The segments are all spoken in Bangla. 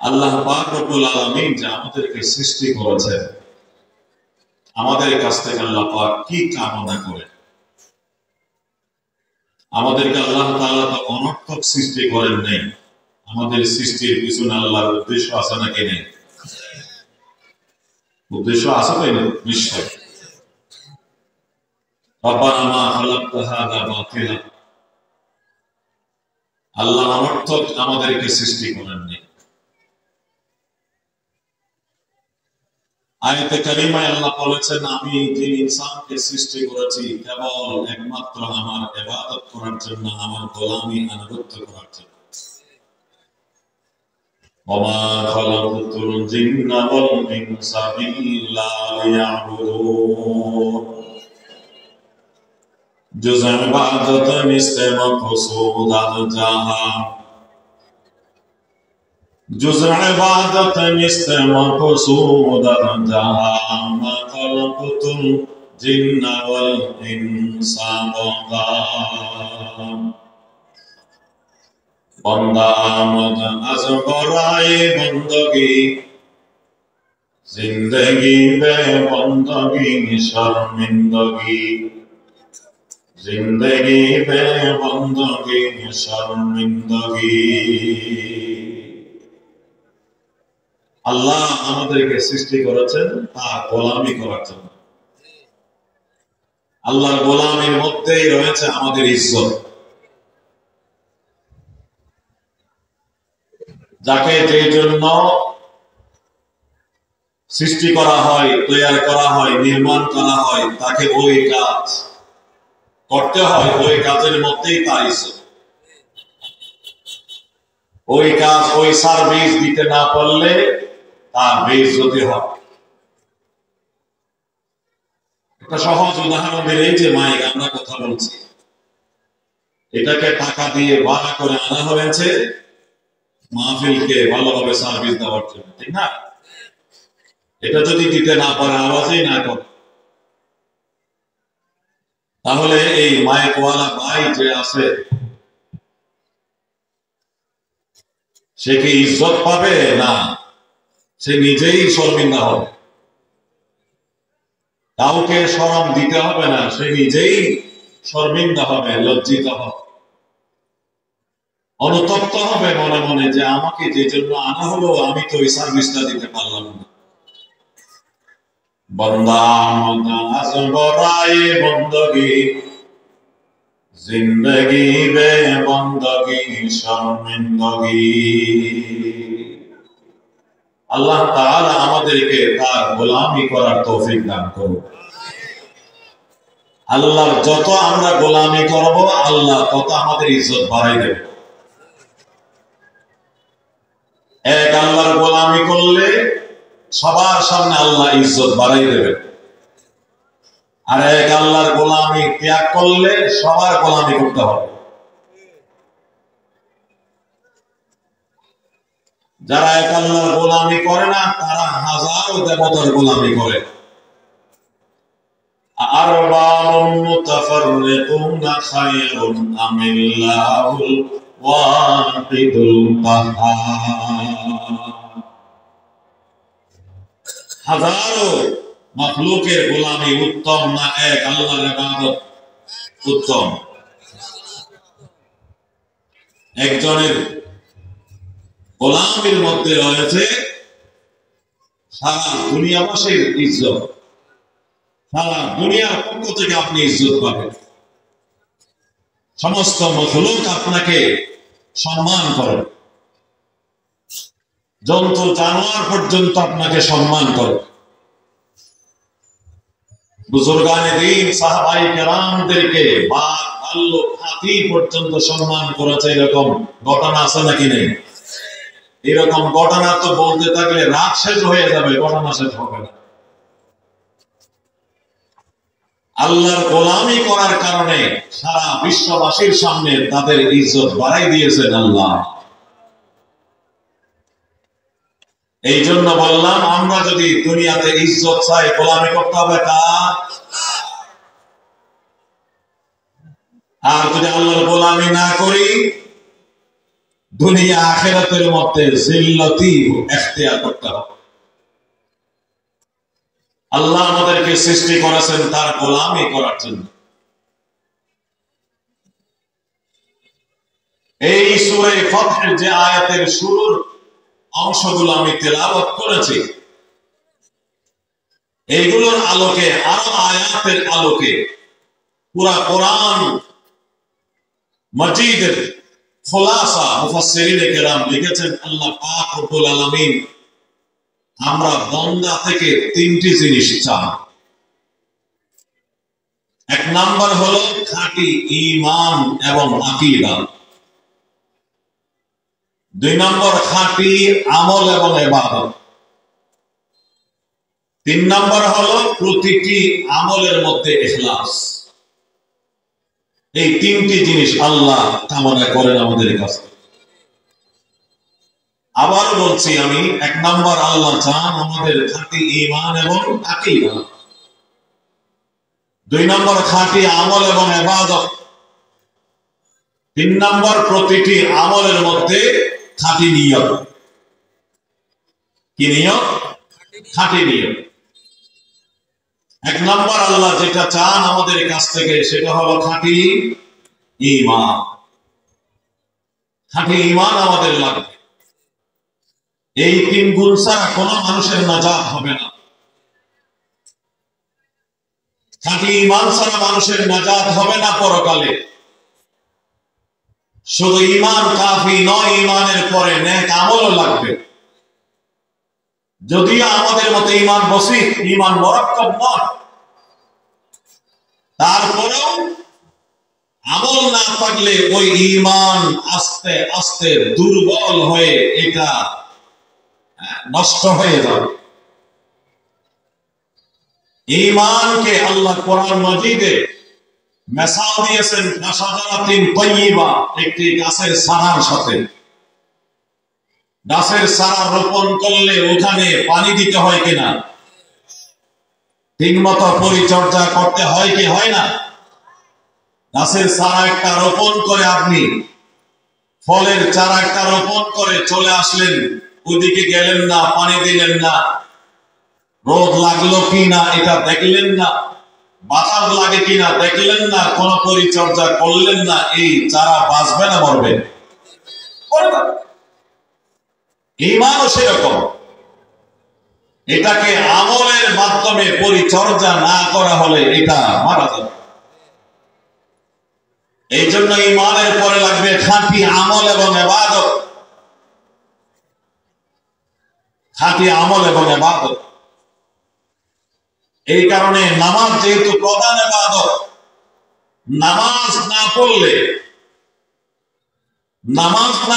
আল্লাহ পাক রব্বুল আলামিন যে আমাদেরকে সৃষ্টি করেছেন, আমাদের কাছ থেকে আল্লাহ পাক কি কামনা করে? আমাদেরকে আল্লাহ তাআলা তো অনর্থক সৃষ্টি করেন নাই। আমাদের সৃষ্টির পিছনে আল্লাহর উদ্দেশ্য আছে নাকি নেই? উদ্দেশ্য আছে তো নিশ্চয়। রব্বানা মা খালাকতা হাযা বাতিলা, আল্লাহ অনর্থক আমাদেরকে সৃষ্টি করেননি। আয়াতে কারিমায় আল্লাহ বলেছেন, আমি যে ইনসানকে সৃষ্টি করেছি কেবল একমাত্র আমার ইবাদত করার জন্য, আমার গোলামি আনুগত্য করার জন্য। ওমা খালাকতুল জিন্না ওয়াল ইনসা ইল্লা লিয়াবুদুন। जुज़ इबादत मिस्ते मक़सूद जहां, जुज़ इबादत मिस्ते मक़सूद जहां, मा खलक़तुल जिन्ना वल इंसा बंदा। बंदा आमद अज़ बराए बंदगी, जिंदगी बे बंदगी शर्मिंदगी, जिंदगी पे बंदगी शर्मिंदगी। আল্লাহ আমাদেরকে সৃষ্টি করেছেন তার গোলামি করার জন্য। আল্লাহর গোলামির মধ্যেই রয়েছে আমাদের ইজ্জত। যাকে যে জন্য সৃষ্টি করা হয়, তৈরি করা হয়, নির্মাণ করা হয়, তাকে ওই কাজ করতে হয়, ওই কাজের মধ্যেই তার ইজ্জত। ওই কাজ, ওই সার্ভিস দিতে না পারলে তার বেইজ্জতি হয়। একটা সহজ উদাহরণ দিলেই যে মাইক আমরা কথা বলছি, এটাকে টাকা দিয়ে ভাড়া করে আনা হয়েছে মাহফিলকে ভালোভাবে সার্ভিস দেওয়ার জন্য, ঠিক না? এটা যদি দিতে না পারে, আওয়াজই না করে, তাহলে এই মাইকওয়ালা ভাই যে আছে সে কি ইজ্জত পাবে? না, সে নিজেই শর্মিন্দা হবে। কাউকে শরম দিতে হবে না, সে নিজেই শর্মিন্দা হবে, লজ্জিত হবে, অনুতপ্ত হবে মনে মনে যে আমাকে যে জন্য আনা হলো আমি তো ওই সার্ভিসটা দিতে পারলাম না। বন্দা মদা আসবরায়ে বন্দগি, জিন্দগি বে বন্দগি শর্মিন্দগি। আল্লাহ তাআলা আমাদেরকে তার গোলামি করার তৌফিক দান করুন। আল্লাহর যত আমরা গোলামি করব, আল্লাহ তত আমাদের ইজ্জত বাড়াই দেবে। এক আল্লাহর গোলামি করলে সবার সামনে আল্লাহ ইজ্জত বাড়াই দেবে, আর এক আল্লাহর গোলামি ত্যাগ করলে সবার গোলামি করতে হবে। যারা এক আল্লাহর গোলামি করে না, তারা হাজারো দেবতার গোলামি করে। আরবাবুন মুতাফাররিকুনা খায়রুন আমিল্লাহুল ওয়াহিদুল কাহ্হার। হাজারো মাখলুকের গোলামি উত্তম না এক আল্লাহর ইবাদত উত্তম? একজনের গোলামির মধ্যে রয়েছে সারা দুনিয়াবাসীর ইজ্জত, সারা দুনিয়ার পক্ষ থেকে আপনি ইজ্জত পাবেন। সমস্ত মাখলুক আপনাকে সম্মান করে, জন্তু জানোয়ার পর্যন্ত আপনাকে সম্মান করে। বুজুর্গানে দ্বীন সাহাবায়ে কেরামদেরকে বাঘ, ভাল্লুক, হাতি পর্যন্ত সম্মান করেছে। এরকম ঘটনা আছে নাকি নেই? এরকম ঘটনা তো বলতে থাকলে রাত শেষ হয়ে যাবে, ঘটনা শেষ হবে না। আল্লাহর গোলামি করার কারণে সারা বিশ্ববাসীর সামনে তাদের ইজ্জত বাড়াই দিয়েছেন আল্লাহ। এই জন্য বললাম, আমরা যদি দুনিয়াতে ইজ্জত চাই, গোলামি করতে হবে কার? আর যদি আল্লাহর গোলামি না করি, দুনিয়া আখিরাতের মধ্যে জিল্লতি ইখতিয়ার করতে হবে। আল্লাহ আমাদেরকে সৃষ্টি করেছেন তার গোলামি করার জন্য। এই সূরা ফাতহের যে আয়াতের শুরুর অংশগুলো আমি তেলাওয়াত করেছি, এইগুলোর আলোকে আরো আয়াতের আলোকে পুরা কোরআন মাজিদের খোলাসা মুফাসসিরিনে কেরাম লিখেছেন, আল্লাহ পাক রব্বুল আলামিন আমরা বান্দা থেকে তিনটি জিনিস চান। এক নাম্বার হলো খাঁটি ঈমান এবং আকীদা, দুই নম্বর খাঁটি আমল এবং ইবাদত, তিন নম্বর হলো প্রতিটি আমলের মধ্যে ইখলাস। এই তিনটি জিনিস আল্লাহ কামনা করেন আমাদের কাছে। আবার বলছি আমি, এক নম্বর আল্লাহ চান আমাদের খাঁটি ঈমান এবং আকীদা, দুই নম্বর খাঁটি আমল এবং ইবাদত, তিন নম্বর প্রতিটি আমলের মধ্যে খাঁটি নিয়ত। কি নিয়ত? খাঁটি নিয়ত। এক নম্বর আল্লাহ যেটা চান আমাদের কাছ থেকে সেটা হলো খাঁটি ঈমান। খাঁটি ঈমান আমাদের লাগবে। এই তিন গুণ ছাড়া কোন মানুষের নাজাত হবে না। খাঁটি ঈমান ছাড়া মানুষের নাজাত হবে না পরকালে। শুধু ঈমান কাফি নয়, ঈমানের পরে নেক আমলও লাগবে। যদিও আমাদের মতে ঈমান বসিত, ঈমান মুরাক্কাব নয়, তারপরেও আমল না থাকলে ওই ঈমান আস্তে আস্তে দুর্বল হয়ে এটা নষ্ট হয়ে যাবে। ঈমানকে আল্লাহ কোরআন মাজিদে মিসাল দিয়েছেন কাশাজারাতিন তাইয়্যিবা, একটি গাছের চারার সাথে। গাছের চারা রোপণ করলে ওখানে পানি দিতে হয় কিনা, ঠিকমতো পরিচর্যা করতে হয় কি হয় না? গাছের চারা একটা রোপণ করে আপনি ফলের চারা একটা রোপণ করে চলে আসলেন, ওইদিকে গেলেন না, পানি দিলেন না, রোদ লাগলো কি না এটা দেখলেন না, বাতাস লাগে কিনা দেখলেন না, কোন পরিচর্যা করলেন না, এই চারা বাঁচবে না মরবে? ঈমানও সেরকম। এটাকে আমলের মাধ্যমে পরিচর্যা না করা হলে এটা মারা যাবে। এই জন্য ঈমানের পরে লাগবে খাঁটি আমল এবং ইবাদত। খাঁটি আমল এবং ইবাদত। এই কারণে নামাজ যেহেতু প্রধান ইবাদত, নামাজ না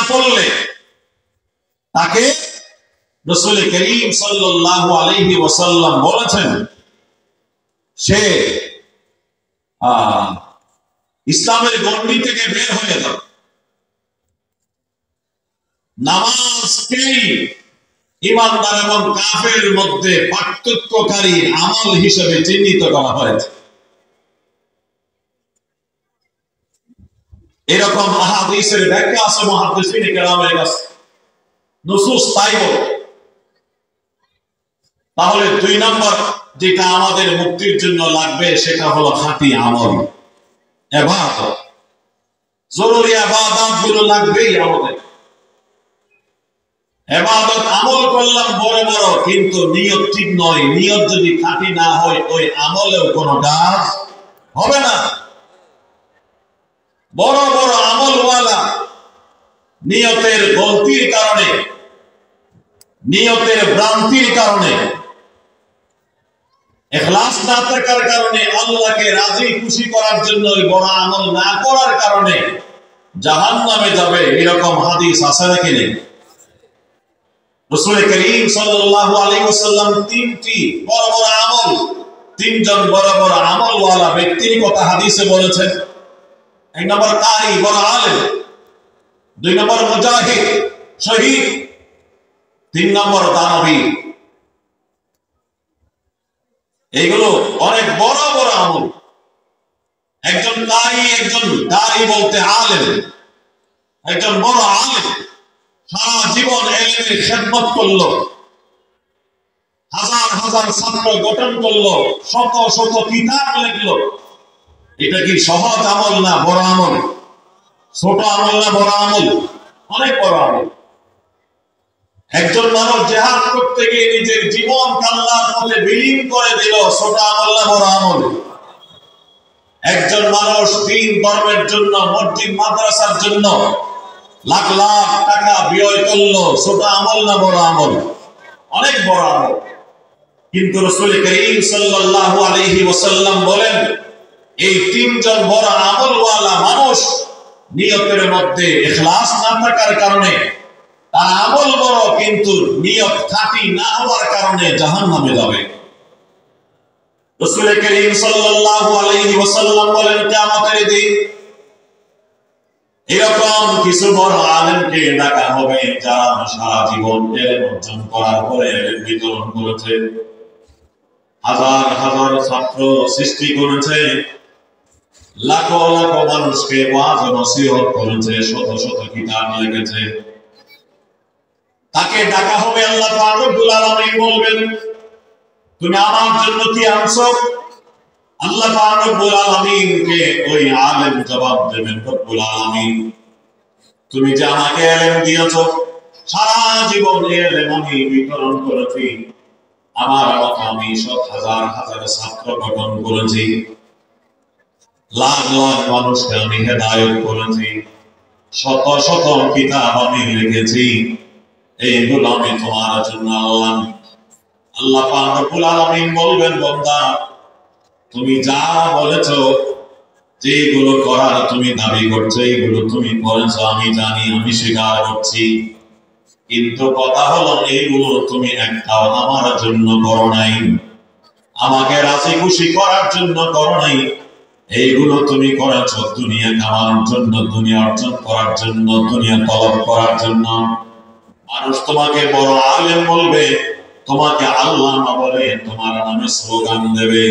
পড়লে তাকে রাসূল করিম সাল্লাল্লাহু আলাইহি ওয়াসাল্লাম বলেছেন সে ইসলামের গণ্ডি থেকে বের হয়ে যাবে। নামাজকেই ঈমানদার এবং কাফেরের মধ্যে পার্থক্যকারী আমল হিসেবে চিহ্নিত করা হয়েছে। এরকম আহাদিসের ব্যাখ্যা আছে মুহাদ্দিসিনে কেরামের কাছে, নুসুস তাই বলে। তাহলে দুই নম্বর যেটা আমাদের মুক্তির জন্য লাগবে সেটা হলো খাঁটি আমল, ইবাদত। জরুরি ইবাদত গুলো লাগবেই আমাদের। ইবাদত আমল করলাম বড় বড়, কিন্তু নিয়ত ঠিক নয়। নিয়ত যদি খাঁটি না হয় ওই আমলেও কোনো কাজ হবে না। বড় বড় আমলওয়ালা নিয়তের গলতির কারণে, নিয়তের ভ্রান্তির কারণে, ইখলাস না থাকার কারণে, আল্লাহকে রাজি খুশি করার জন্য বড় আমল না করার কারণে জাহান্নামে যাবে। এরকম হাদিস আছে নাকি নেই? রাসূল করিম সাল্লাল্লাহু আলাইহি ওয়াসাল্লাম তিনটি বড় বড় আমল, তিনজন বড় বড় আমলওয়ালা ব্যক্তির কথা হাদিসে বলেছেন। এক নম্বর কারি, বড় আলেম, দুই নম্বর মুজাহিদ, শহীদ, তিন নম্বর দানবী। এইগুলো অনেক বড় বড় আমল। একজন কারি বলতে আলেম, একজন বড় আলেম জীবন ইলমের খিদমত করলো, হাজার হাজার ছাত্র গঠন করলো, শত শত কিতাব লিখলো, এটা কি সহজ আমল না বড় আমল? ছোট আমল না বড় আমল? অনেক বড় আমল। একজন মানুষ জিহাদ করতে গিয়ে নিজের জীবন আল্লাহর পথে বিলীন করে দিল, ছোট আমল না বড় আমল? একজন মানুষ দ্বীন ধর্মের জন্য, মসজিদ মাদ্রাসার জন্য লাখ লাখ টাকা ব্যয় করলো, ছোট আমল না বড় আমল? অনেক বড় আমল। কিন্তু রাসূল করিম সাল্লাল্লাহু আলাইহি ওয়াসাল্লাম বলেন, এই তিনজন বড় আমলওয়ালা মানুষ নিয়তের মধ্যে ইখলাস না থাকার কারণে তার আমল বড়, কিন্তু নিয়ত খাঁটি না হওয়ার কারণে জাহান্নামে যাবে। রাসূল করিম সাল্লাল্লাহু আলাইহি ওয়াসাল্লাম বলেন, কিয়ামতের দিন এরকম কিছু বড় আলেমকে ডাকা হবে যারা সারা জীবন ইলম অর্জন করার পরে ইলম বিতরণ করেছে, হাজার হাজার ছাত্র সৃষ্টি করেছে, লাখ লাখ মানুষকে ওয়াজ ও নসিহত করেছে, শত শত কিতাব লিখেছে। তাকে ডাকা হবে, আল্লাহ পাক রব্বুল আলামিন বলবেন, তুমি আমার জন্য কি আনছো? আল্লাহ পাক রব্বুল আলামিনকে ওই আলেম জবাব দেবেন, রব্বুল আলামিন তুমি যে আমাকে ইলম দিয়েছো, সারা জীবন ইলম আমি বিতরণ করেছি, আমার মত আমি সব হাজার হাজার ছাত্র গঠন করেছি, লাখ লাখ মানুষকে আমি হেদায়েত করেছি, শত শত কিতাব আমি লিখেছি, এইগুলো আমি তোমার জন্য আনলাম। আল্লাহ পাক রব্বুল আলামিন বলবেন, বান্দা তুমি যা বলেছো, যেগুলো করার তুমি দাবি করছো, এইগুলো তুমি করেছো, আমি জানি, আমি স্বীকার করছি, কিন্তু কথা হলো এইগুলো তুমি একটাও আমার জন্য করো নাই, আমাকে রাজি খুশি করার জন্য করো নাই। এইগুলো তুমি করেছো দুনিয়া কামানোর জন্য, দুনিয়া অর্জন করার জন্য, দুনিয়া তলব করার জন্য। মানুষ তোমাকে বড় আলেম বলবে, তোমাকে আল্লামা বলে, তোমার নামে স্লোগান দেবে,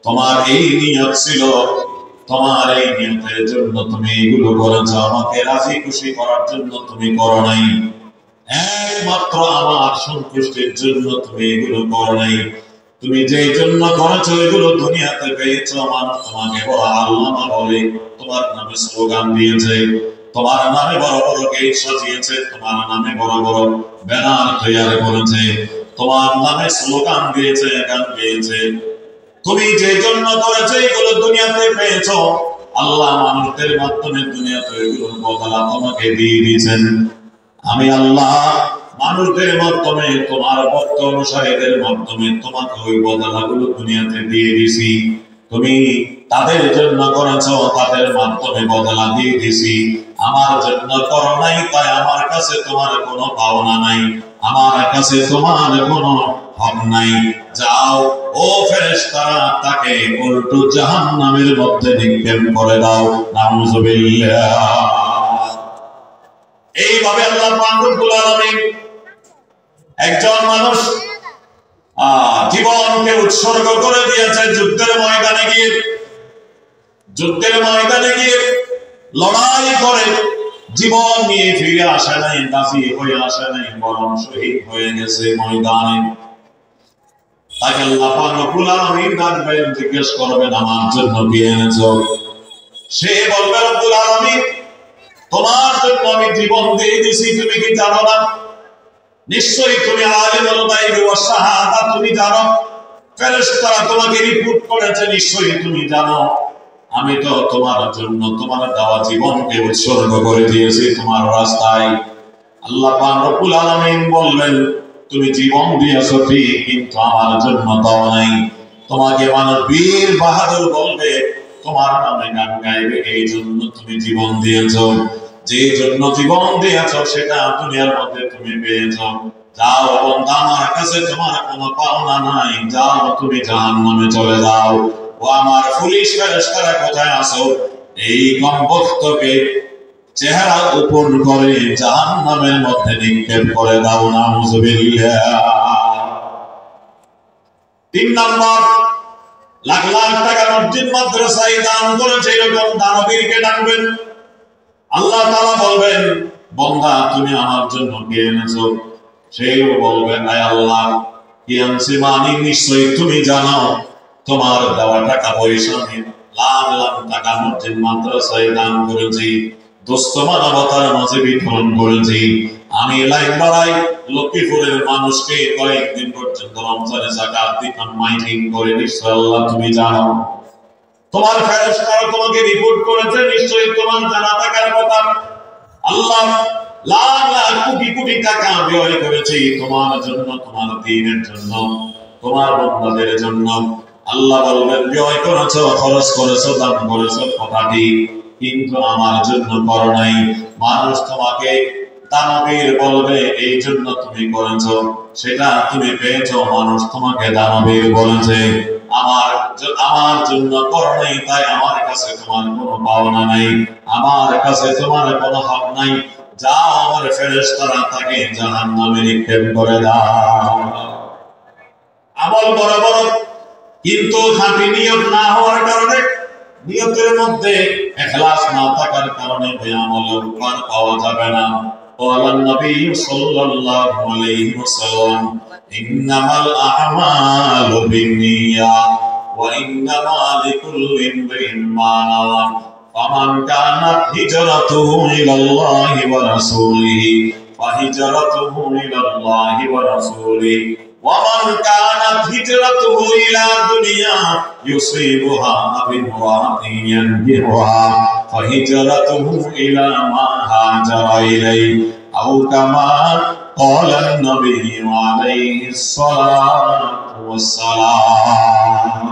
তোমার এই নিয়ত ছিল, তোমার এই নিয়তের জন্য তুমি এইগুলো করেছো, আমাকে রাজি খুশি করার জন্য তুমি করো নাই, একমাত্র আমার সন্তুষ্টির জন্য তুমি এগুলো করো নাই। তুমি যে জন্য করেছো এগুলো দুনিয়াতে পেয়েছো, মানুষ তোমাকে বড় আল্লামা বলে, তোমার নামে স্লোগান দিয়েছে, তোমার নামে বড় বড় গেট সাজিয়েছে, তোমার নামে বড় বড় ব্যানার তৈরি করেছে, তোমার নামে স্লোগান দিয়েছে, গান গেয়েছে। তুমি যে জন্য করেছো এগুলো দুনিয়াতে পেয়েছো, আল্লাহ মানুষদের মাধ্যমে দুনিয়াতে এগুলোর বদলা তোমাকে দিয়ে দিয়েছেন। আমি আল্লাহ মানুষদের মাধ্যমে, তোমার ভক্ত অনুসারীদের মাধ্যমে তোমাকে ওই বদলাগুলো দুনিয়াতে দিয়ে দিছি। তুমি তাদের জন্য করেছো, তাদের মাধ্যমে বদলা দিয়ে দিছি, আমার জন্য করো নাই, তাই আমার কাছে তোমার কোনো পাওনা নাই, আমার কাছে তোমার কোনো হক নাই। যাও ও ফেরেশতারা, তাকে উল্টো জাহান্নামের মধ্যে নিক্ষেপ করে দাও। নাউযুবিল্লাহ। এইভাবে আল্লাহ পাক রব্বুল আলামিন একজন মানুষ জীবনকে উৎসর্গ করে দিয়েছে যুদ্ধের ময়দানে গিয়ে, যুদ্ধের ময়দানে গিয়ে লড়াই করে জীবন নিয়ে ফিরে আসে নাই, গাজী হয়ে আসে নাই, বরং শহীদ হয়ে গেছে ময়দানে। তাকে আল্লাহ পাক রব্বুল আলামিন ডাকবেন, জিজ্ঞেস করবেন, আমার জন্য কি এনেছো? সে বলবে, রব্বুল আলামিন তোমার জন্য আমি জীবন দিয়ে দিছি, তুমি কি জানো না? নিশ্চয়ই তুমি আলিমুল গায়বি ওয়াস শাহাদা, তুমি জানো। ফেরেশতারা তোমাকে রিপোর্ট করেছে, নিশ্চয়ই তুমি জানো। আমি তো তোমার জন্য তোমার দেওয়া জীবনকে উৎসর্গ করে দিয়েছি তোমার রাস্তায়। আল্লাহ পাক রব্বুল আলামিন বলবেন, তুমি জীবন দিয়েছো ঠিক, কিন্তু আমার জন্য দাও নাই। তোমাকে মানুষ বীর বাহাদুর বলবে, তোমার নামে গান গাইবে, এই জন্য তুমি জীবন দিয়েছো। যে জন্য জীবন দিয়েছো সেটা দুনিয়ার মধ্যে তুমি পেয়েছো। যাও বান্দা, আমার কাছে তোমার কোনো পাওনা নাই, যাও তুমি জাহান্নামে চলে যাও। ও আমার পুলিশ ফেরেশতারা কোথায় আছো? এই কমবক্তকে চেহারা উপর করে জাহান্নামের মধ্যে নিক্ষেপ করে দাও। নাউযুবিল্লাহ। 3 নাম্বার, লাখ লাখ টাকা মসজিদ মাদ্রাসায় দান করেছে এরকম দানবীরকে ডাকবেন। আল্লাহ তাআলা বলবেন, বান্দা তুমি আমার জন্য কি এনেছো? সেও বলবে আয় আল্লাহ কি আনছি, মানে নিশ্চয়ই তুমি জানো তোমার দেওয়া টাকা পয়সা আমি লাখ লাখ টাকা মসজিদ মাদ্রাসায় দান করেছি, দুস্থ মানবতার মাঝে বিতরণ করেছি। আমি লাইন বাড়াই লক্ষ্মীপুরের মানুষকে কয়েকদিন পর্যন্ত রমজানে যাকাত দিতাম, মাইকিং করে। নিশ্চয় আল্লাহ তুমি জানো, তোমার ফেরেশতারা তোমাকে রিপোর্ট করেছে, নিশ্চয়ই তোমার জানা থাকার কথা। আল্লাহ লাখ লাখ কোটি কোটি টাকা ব্যয় করেছি তোমার জন্য, তোমার দ্বীনের জন্য, তোমার বান্দাদের জন্য। আল্লাহ বলবেন ব্যয় করেছো, খরচ করেছো, দান করেছো কথাটি, কিন্তু আমার জন্য করো নাই। মানুষ তোমাকে দানবীর বলবে এই জন্য তুমি করেছো, সেটা তুমি পেয়েছো, মানুষ তোমাকে দানবীর বলেছে। আমার জন্য করো নাই, তাই আমার কাছে তোমার কোনো পাওনা নাই, আমার কাছে তোমার কোনো হক নাই। যাও আমার ফেরেশতারা তাকে জাহান্নামে নিক্ষেপ করে দাও। আমল বড় বড়, কিন্তু খাঁটি নিয়ত না হওয়ার কারণে, নিয়তের মধ্যে ইখলাস না থাকার কারণে ওই আমলের ফল পাওয়া যাবে না। বলেন নবী সাল্লাল্লাহু আলাইহি ওয়াসাল্লাম, ইন্নামাল আ'মালু বিন্নিয়াত ওয়া ইন্নামা লিকুল্লি ইমরিইন মা নাওয়া ফামান কানাত হিজরাতুহু ইলাল্লাহি ওয়া রাসূলিহি ফাহিজরাতুহু ইলাল্লাহি ওয়া রাসূলিহি ومن كانت هجرته إلى دنيا يصيبها أو امرأة ينكحها فهجرته إلى ما هاجر إليه أو كما قال النبي عليه الصلاة والسلام.